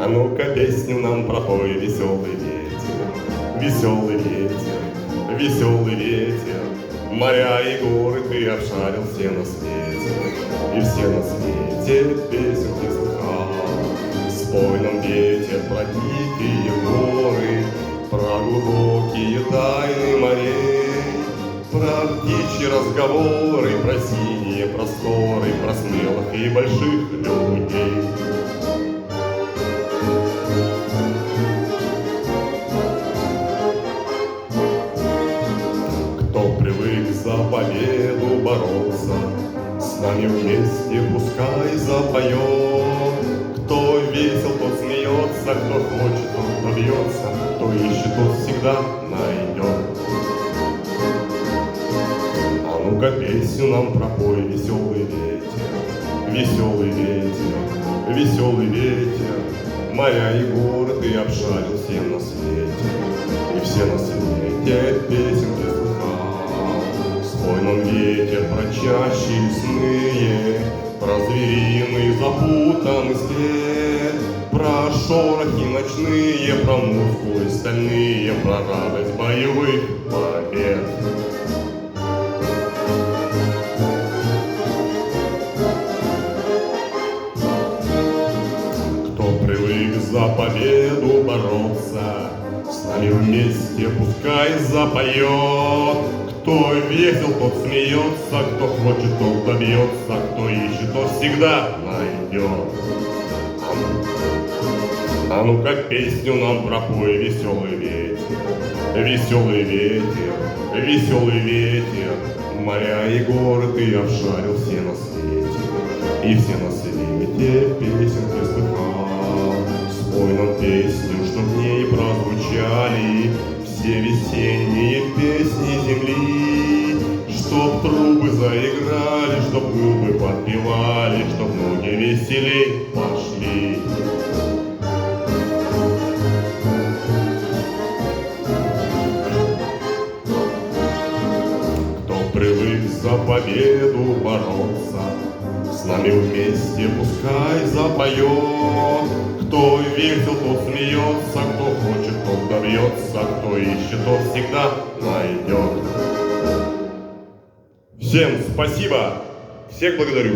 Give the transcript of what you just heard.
А ну-ка песню нам пропой, веселый ветер, веселый ветер, веселый ветер. Моря и горы ты обшарил все на свете, и все на свете песенки слыхал. Спой нам, ветер, про дикие горы, про глубокие тайны морей, про птичьи разговоры, про синие просторы, про смелых и больших людей. Кто привык за победу бороться, с нами вместе пускай запоет. Кто весел, тот смеется, кто хочет, тот добьется, кто ищет, тот всегда найдет. А ну-ка песню нам пропой, веселый ветер, веселый ветер, веселый ветер. Моря и горы ты обшарил все на свете, и все на свете песенки слыхал. Спой нам, ветер, про чащи лесные, про звериный запутанный след, про шорохи ночные, про мускулы стальные, про радость боевых побед. Привык за победу бороться, с нами вместе пускай запоет. Кто весел, тот смеется, кто хочет, тот добьется, кто ищет, тот всегда найдет. А ну-ка песню нам пропой, веселый ветер, веселый ветер, веселый ветер. Моря и горы ты обшарил все на свете, и все на свете песенки слыхал. Спой нам песню, чтоб в ней прозвучали все весенние песни земли, чтоб трубы заиграли, чтоб губы подпевали, чтоб ноги веселей пошли. Кто привык за победу бороться, с нами вместе пускай запоет. Кто весел, тот смеется, кто хочет, тот добьется, кто ищет, тот всегда найдет. Всем спасибо, всех благодарю.